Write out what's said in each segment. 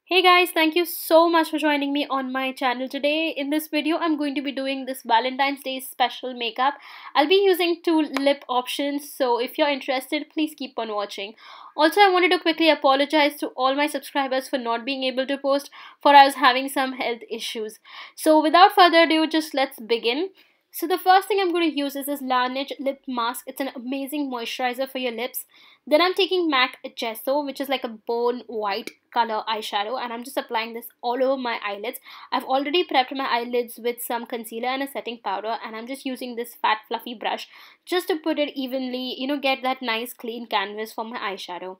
Hey guys, thank you so much for joining me on my channel today. In this video, I'm going to be doing this Valentine's Day special makeup. I'll be using two lip options, so if you're interested, please keep on watching. Also, I wanted to quickly apologize to all my subscribers for not being able to post for I was having some health issues. So without further ado, just let's begin. So the first thing I'm going to use is this Laneige lip mask. It's an amazing moisturizer for your lips. Then I'm taking MAC Gesso, which is like a bone white color eyeshadow, and I'm just applying this all over my eyelids. I've already prepped my eyelids with some concealer and a setting powder, and I'm just using this fat fluffy brush just to put it evenly, get that nice clean canvas for my eyeshadow.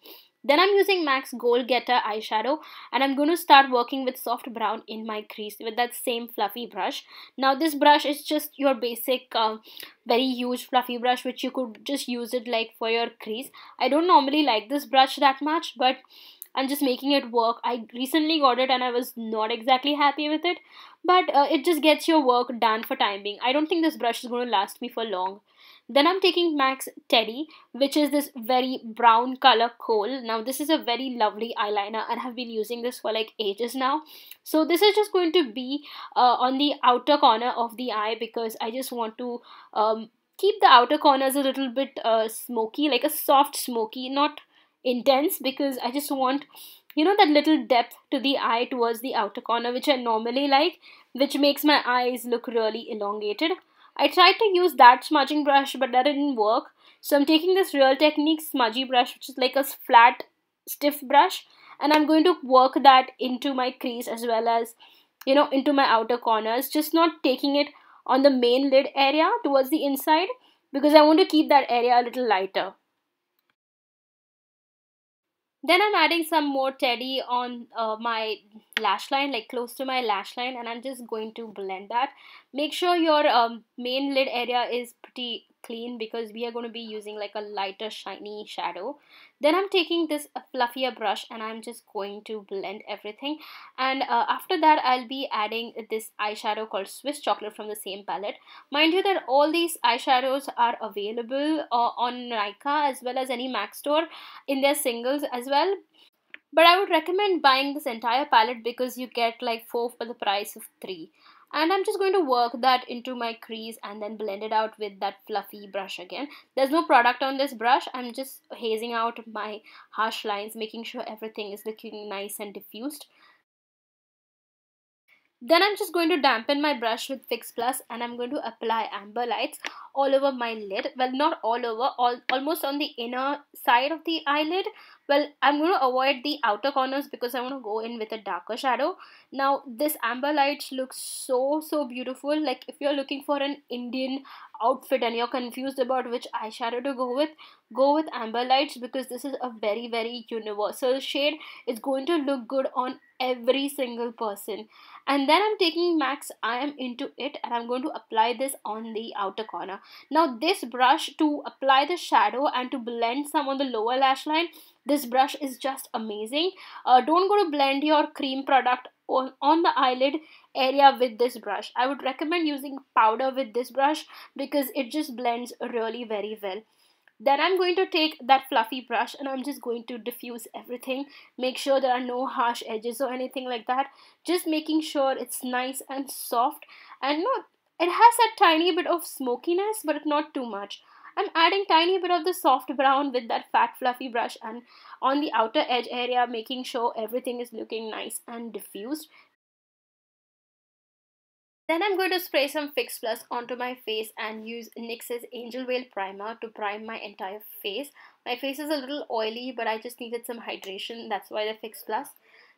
Then I'm using MAC's Gold Getter eyeshadow, and I'm going to start working with soft brown in my crease with that same fluffy brush. Now this brush is just your basic very huge fluffy brush, which you could just use it like for your crease. I don't normally like this brush that much, but I'm just making it work. I recently got it and I was not exactly happy with it, but it just gets your work done for time being. I don't think this brush is going to last me for long. Then I'm taking MAC's Teddy, which is this very brown color kohl. Now this is a very lovely eyeliner and I've been using this for like ages now. So this is just going to be on the outer corner of the eye because I just want to keep the outer corners a little bit smoky, like a soft smoky, not intense, because I just want that little depth to the eye towards the outer corner, which I normally like, which makes my eyes look really elongated. I tried to use that smudging brush, but that didn't work. So I'm taking this Real Technique smudgy brush, which is like a flat, stiff brush, and I'm going to work that into my crease as well as, into my outer corners. Just not taking it on the main lid area towards the inside because I want to keep that area a little lighter. Then I'm adding some more teddy on my lash line, like close to my lash line, and I'm just going to blend that. Make sure your main lid area is pretty clean because we are going to be using like a lighter shiny shadow. Then I'm taking this fluffier brush and I'm just going to blend everything. And after that, I'll be adding this eyeshadow called Swiss Chocolate from the same palette. Mind you that all these eyeshadows are available on Nykaa as well as any MAC store in their singles as well, but I would recommend buying this entire palette because you get like 4 for the price of 3. And I'm just going to work that into my crease and then blend it out with that fluffy brush again. There's no product on this brush. I'm just hazing out my harsh lines, making sure everything is looking nice and diffused. Then I'm just going to dampen my brush with Fix Plus and I'm going to apply amber lights all over my lid. Well, not all over, almost on the inner side of the eyelid. Well, I'm going to avoid the outer corners because I want to go in with a darker shadow. Now, this amber lights looks so beautiful. Like if you're looking for an Indian outfit and you're confused about which eyeshadow to go with amber lights because this is a very universal shade. It's going to look good on every single person. And then I'm taking MAC's I Am Into It and I'm going to apply this on the outer corner. Now this brush, to apply the shadow and to blend some on the lower lash line, this brush is just amazing. Don't go to blend your cream product on the eyelid area with this brush. I would recommend using powder with this brush because it just blends really very well. Then I'm going to take that fluffy brush and I'm just going to diffuse everything. Make sure there are no harsh edges or anything like that. Just making sure it's nice and soft and not, it has a tiny bit of smokiness but not too much. I'm adding tiny bit of the soft brown with that fat fluffy brush and on the outer edge area, making sure everything is looking nice and diffused. Then I'm going to spray some Fix Plus onto my face and use NYX's Angel Veil Primer to prime my entire face. My face is a little oily, but I just needed some hydration. That's why the Fix Plus.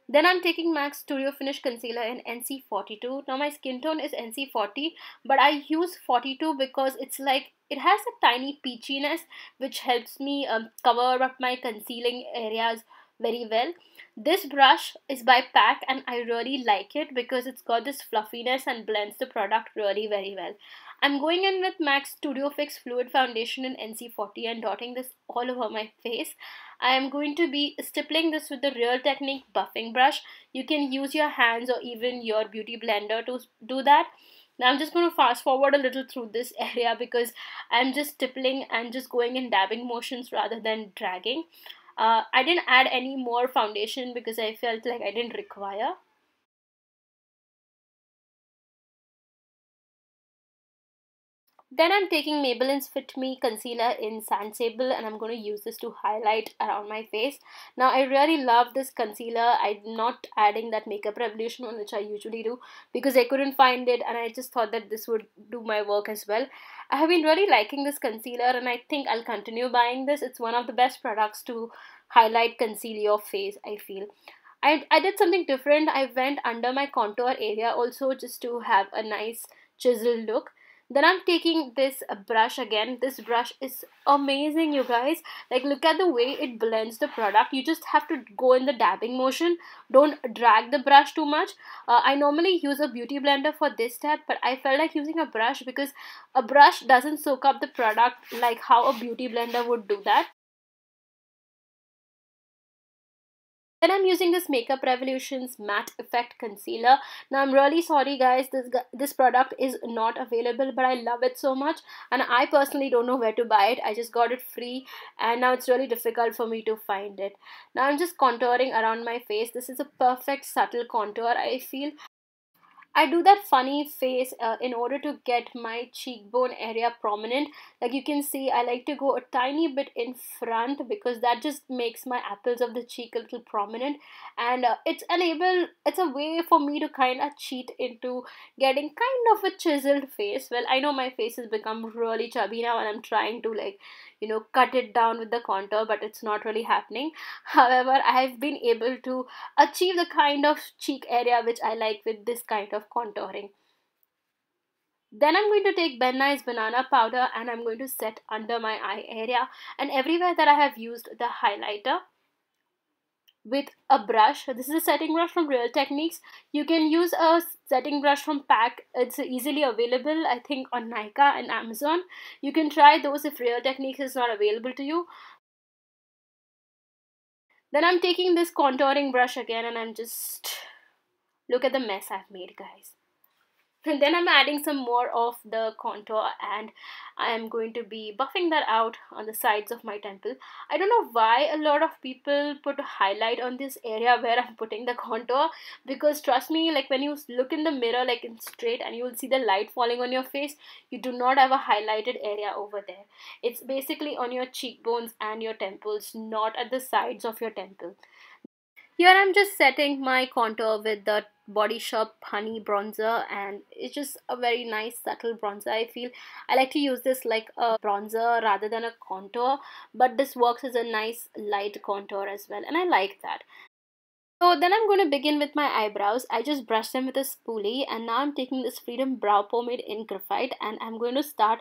Then I'm taking MAC's Studio Finish Concealer in NC42. Now my skin tone is NC40, but I use 42 because it's like, it has a tiny peachiness which helps me cover up my concealing areas very well. This brush is by PAC and I really like it because it's got this fluffiness and blends the product really very well. I'm going in with MAC's Studio Fix Fluid Foundation in NC40 and dotting this all over my face. I am going to be stippling this with the Real Technique buffing brush. You can use your hands or even your beauty blender to do that. Now I'm just going to fast forward a little through this area because I'm just stippling and just going in dabbing motions rather than dragging. I didn't add any more foundation because I felt like I didn't require. Then I'm taking Maybelline's Fit Me concealer in Sand Sable, and I'm going to use this to highlight around my face. Now I really love this concealer. I'm not adding that Makeup Revolution one which I usually do because I couldn't find it, and I just thought that this would do my work as well. I have been really liking this concealer, and I think I'll continue buying this. It's one of the best products to highlight, conceal your face, I feel. I did something different. I went under my contour area also just to have a nice chiseled look. Then I'm taking this brush again. This brush is amazing, you guys. Like, look at the way it blends the product. You just have to go in the dabbing motion. Don't drag the brush too much. I normally use a beauty blender for this step, but I felt like using a brush because a brush doesn't soak up the product like how a beauty blender would do that. Then I'm using this Makeup Revolution's Matte Effect Concealer. Now I'm really sorry guys, this product is not available, but I love it so much, and I personally don't know where to buy it. I just got it free, and now it's really difficult for me to find it. Now I'm just contouring around my face. This is a perfect subtle contour, I feel. I do that funny face in order to get my cheekbone area prominent. Like you can see, I like to go a tiny bit in front because that just makes my apples of the cheek a little prominent, and it's a way for me to kind of cheat into getting kind of a chiseled face. Well, I know my face has become really chubby now, and I'm trying to, like, cut it down with the contour, but it's not really happening. However, I have been able to achieve the kind of cheek area which I like with this kind of contouring. Then I'm going to take Ben Nye's banana powder and I'm going to set under my eye area and everywhere that I have used the highlighter with a brush. This is a setting brush from Real Techniques. You can use a setting brush from PAC. It's easily available, I think, on Nykaa and Amazon. You can try those if Real Techniques is not available to you. Then I'm taking this contouring brush again and I'm just, look at the mess I've made, guys. And then I'm adding some more of the contour and I am going to be buffing that out on the sides of my temple. I don't know why a lot of people put a highlight on this area where I'm putting the contour, because trust me, like when you look in the mirror like in straight and you will see the light falling on your face, you do not have a highlighted area over there. It's basically on your cheekbones and your temples, not at the sides of your temple. Here I'm just setting my contour with the Body Shop Honey Bronzer, and it's just a very nice subtle bronzer, I feel. I like to use this like a bronzer rather than a contour, but this works as a nice light contour as well, and I like that. So then I'm going to begin with my eyebrows. I just brushed them with a spoolie and now I'm taking this Freedom Brow Pomade in Graphite and I'm going to start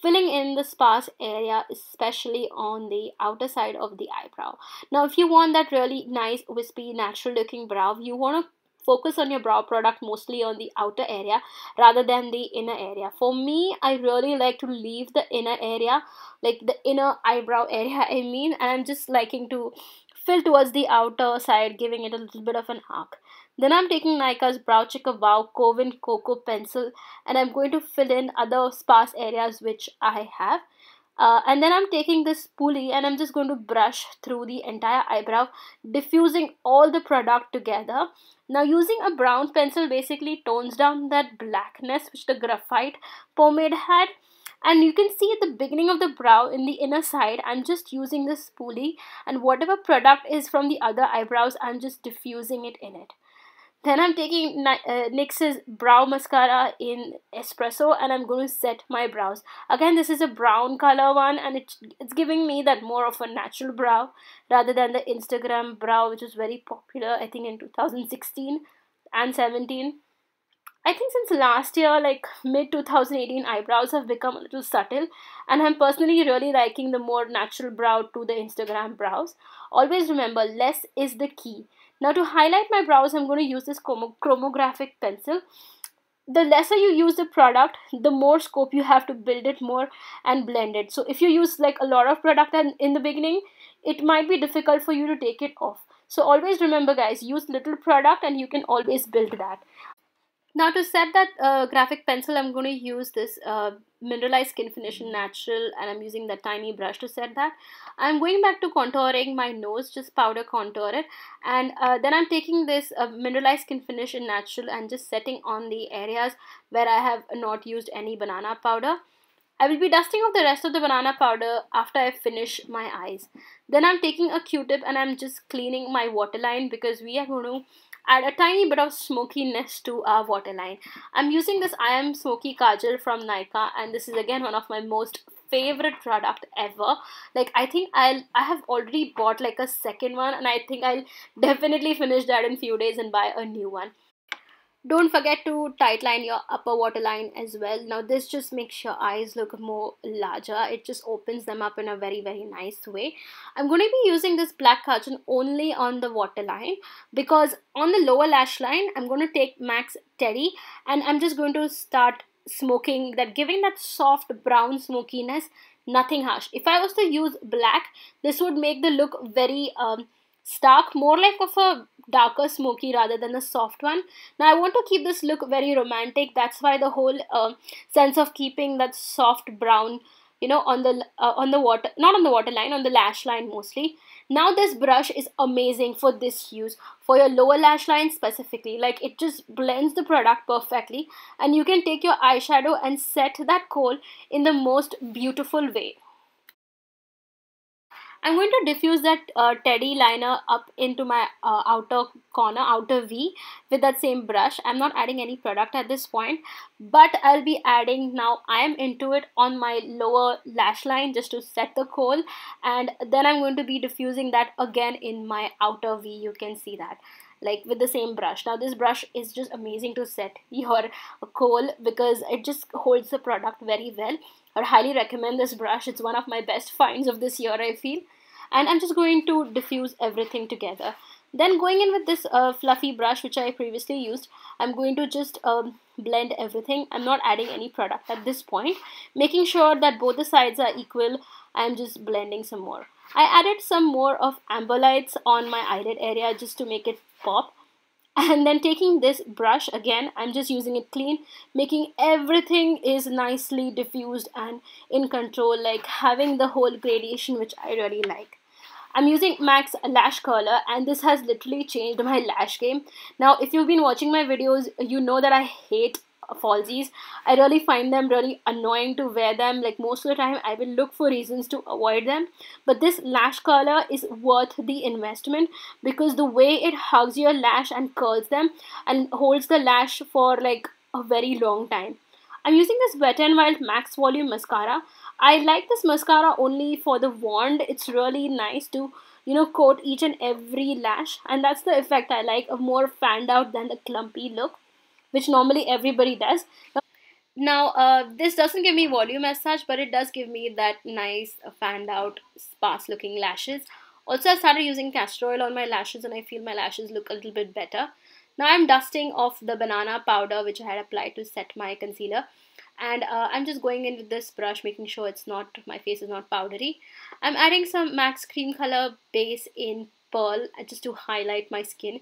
filling in the sparse area, especially on the outer side of the eyebrow. Now if you want that really nice wispy natural looking brow, you want to focus on your brow product mostly on the outer area rather than the inner area. For me, I really like to leave the inner area, like the inner eyebrow area I mean, and I'm just liking to fill towards the outer side, giving it a little bit of an arc. Then I'm taking Nykaa's Brow Chica Wow Coven Cocoa Pencil and I'm going to fill in other sparse areas which I have. And then I'm taking this spoolie and I'm just going to brush through the entire eyebrow, diffusing all the product together. Now using a brown pencil basically tones down that blackness which the graphite pomade had. And you can see at the beginning of the brow in the inner side, I'm just using this spoolie and whatever product is from the other eyebrows, I'm just diffusing it in it. Then I'm taking NYX's Brow Mascara in Espresso and I'm going to set my brows. Again, this is a brown color one and it's giving me that more of a natural brow rather than the Instagram brow, which was very popular, I think, in 2016 and 17. I think since last year, like mid 2018, eyebrows have become a little subtle, and I'm personally really liking the more natural brow to the Instagram brows. Always remember, less is the key. Now to highlight my brows, I'm going to use this chromographic pencil. The lesser you use the product, the more scope you have to build it more and blend it. So if you use like a lot of product and in the beginning, it might be difficult for you to take it off. So always remember guys, use little product and you can always build that. Now to set that graphic pencil, I'm going to use this mineralized skin finish in natural, and I'm using that tiny brush to set that. I'm going back to contouring my nose, just powder contour it, and then I'm taking this mineralized skin finish in natural and just setting on the areas where I have not used any banana powder. I will be dusting off the rest of the banana powder after I finish my eyes. Then I'm taking a Q-tip and I'm just cleaning my waterline, because we are going to add a tiny bit of smokiness to our waterline. I'm using this I Am Smoky Kajal from Nykaa, and this is again one of my most favorite product ever. Like, I think I have already bought like a second one, and I think I'll definitely finish that in few days and buy a new one. Don't forget to tightline your upper waterline as well. Now this just makes your eyes look more larger. It just opens them up in a very nice way. I'm going to be using this black kajal only on the waterline, because on the lower lash line I'm going to take MAC's Teddy, and I'm just going to start smoking that, giving that soft brown smokiness, nothing harsh. If I was to use black, this would make the look very stark, more like of a darker smoky rather than a soft one. Now I want to keep this look very romantic. That's why the whole sense of keeping that soft brown, on the water, not on the waterline, on the lash line mostly. Now this brush is amazing for this use, for your lower lash line specifically. Like, it just blends the product perfectly, and you can take your eyeshadow and set that kohl in the most beautiful way. I'm going to diffuse that teddy liner up into my outer corner, outer V, with that same brush. I'm not adding any product at this point, but I'll be adding, now I am into it on my lower lash line just to set the kohl, and then I'm going to be diffusing that again in my outer V. You can see that, like, with the same brush. Now this brush is just amazing to set your kohl, because it just holds the product very well. I would highly recommend this brush. It's one of my best finds of this year, I feel. And I'm just going to diffuse everything together. Then going in with this fluffy brush which I previously used, I'm going to just blend everything. I'm not adding any product at this point, making sure that both the sides are equal. I'm just blending some more. I added some more of amber lights on my eyelid area just to make it pop. And then taking this brush again, I'm just using it clean, making everything is nicely diffused and in control, like having the whole gradation, which I really like. I'm using MAC's lash curler, and this has literally changed my lash game. Now if you've been watching my videos, you know that I hate falsies. I really find them really annoying to wear them. Like, most of the time I will look for reasons to avoid them, but this lash curler is worth the investment, because the way it hugs your lash and curls them and holds the lash for like a very long time. I'm using this Wet n Wild Max Volume Mascara. I like this mascara only for the wand. It's really nice to, coat each and every lash, and that's the effect I like, a more fanned out than the clumpy look, which normally everybody does. Now, this doesn't give me volume as such, but it does give me that nice fanned out, sparse looking lashes. Also, I started using castor oil on my lashes, and I feel my lashes look a little bit better. Now I'm dusting off the banana powder which I had applied to set my concealer, and I'm just going in with this brush, making sure my face is not powdery. I'm adding some MAC's cream color base in pearl just to highlight my skin.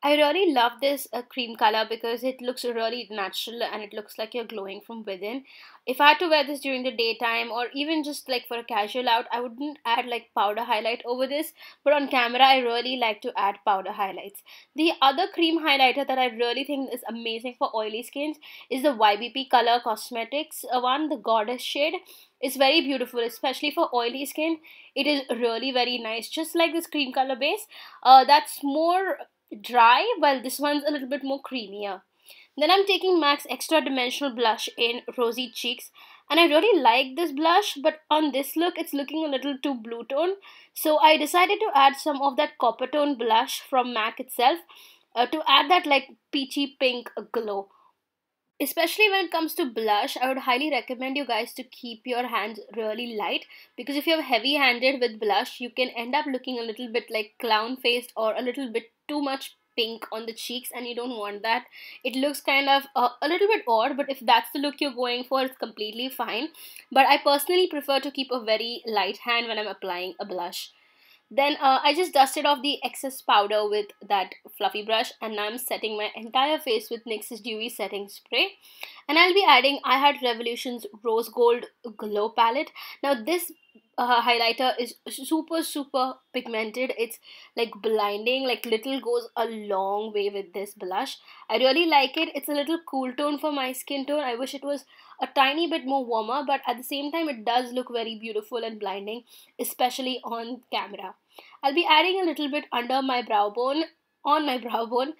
I really love this cream color because it looks really natural and it looks like you're glowing from within. If I had to wear this during the daytime or even just like for a casual out, I wouldn't add like powder highlight over this, but on camera I really like to add powder highlights. The other cream highlighter that I really think is amazing for oily skins is the YBP Color Cosmetics one, the Goddess shade. It's very beautiful, especially for oily skin. It is really very nice, just like this cream color base. That's more dry, while this one's a little bit more creamier. Then I'm taking MAC's Extra Dimensional Blush in Rosy Cheeks, and I really like this blush, but on this look it's looking a little too blue tone, so I decided to add some of that copper tone blush from MAC itself to add that like peachy pink glow. Especially when it comes to blush, I would highly recommend you guys to keep your hands really light, because if you're heavy handed with blush, you can end up looking a little bit like clown faced or a little bit too much pink on the cheeks, and you don't want that. It looks kind of a little bit odd, but if that's the look you're going for, it's completely fine. But I personally prefer to keep a very light hand when I'm applying a blush. Then I just dusted off the excess powder with that fluffy brush, and now I'm setting my entire face with NYX's Dewy Setting Spray. And I'll be adding I Had Revolution's Rose Gold Glow Palette. Now this highlighter is super pigmented. It's like blinding, like little goes a long way with this blush. I really like it. It's a little cool tone for my skin tone. I wish it was a tiny bit more warmer, but at the same time it does look very beautiful and blinding, especially on camera. I'll be adding a little bit under my brow bone, on my brow bone,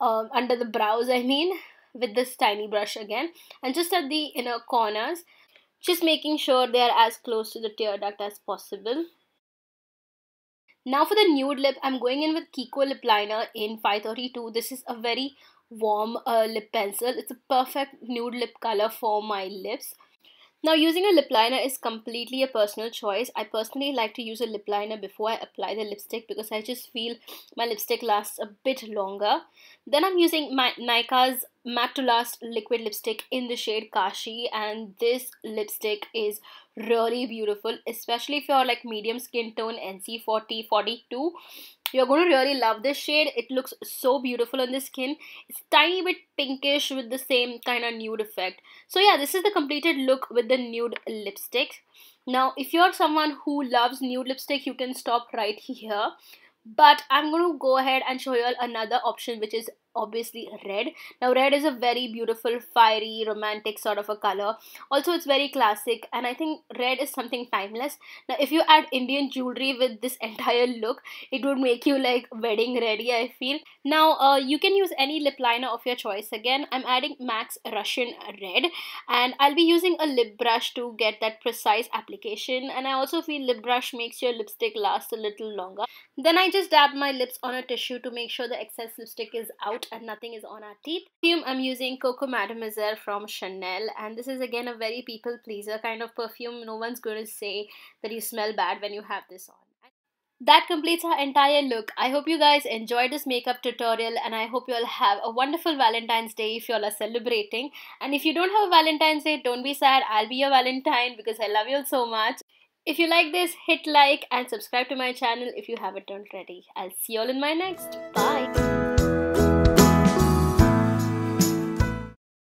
under the brows I mean, with this tiny brush again, and just at the inner corners, just making sure they are as close to the tear duct as possible. Now for the nude lip, I'm going in with Kiko lip liner in 532. This is a very warm lip pencil. It's a perfect nude lip color for my lips. Now, using a lip liner is completely a personal choice. I personally like to use a lip liner before I apply the lipstick because I just feel my lipstick lasts a bit longer. Then I'm using my Nykaa's Matte to Last liquid lipstick in the shade Kashi, and this lipstick is really beautiful, especially if you're like medium skin tone NC40 42. You're going to really love this shade. It looks so beautiful on the skin. It's tiny bit pinkish with the same kind of nude effect. So yeah, this is the completed look with the nude lipstick. Now, if you're someone who loves nude lipstick, you can stop right here. But I'm going to go ahead and show you all another option, which is obviously red. Now red is a very beautiful, fiery, romantic sort of a color. Also it's very classic, and I think red is something timeless. Now if you add Indian jewelry with this entire look, it would make you like wedding ready, I feel. Now you can use any lip liner of your choice. Again, I'm adding MAC's Russian Red, and I'll be using a lip brush to get that precise application, and I also feel lip brush makes your lipstick last a little longer. Then I just dab my lips on a tissue to make sure the excess lipstick is out and nothing is on our teeth. Perfume, I'm using Coco Mademoiselle from Chanel, and this is again a very people pleaser kind of perfume. No one's going to say that you smell bad when you have this on. That completes our entire look. I hope you guys enjoyed this makeup tutorial, and I hope you all have a wonderful Valentine's Day if you all are celebrating. And if you don't have a Valentine's Day, don't be sad. I'll be your Valentine because I love you all so much. If you like this, hit like and subscribe to my channel if you haven't already. I'll see you all in my next. Bye.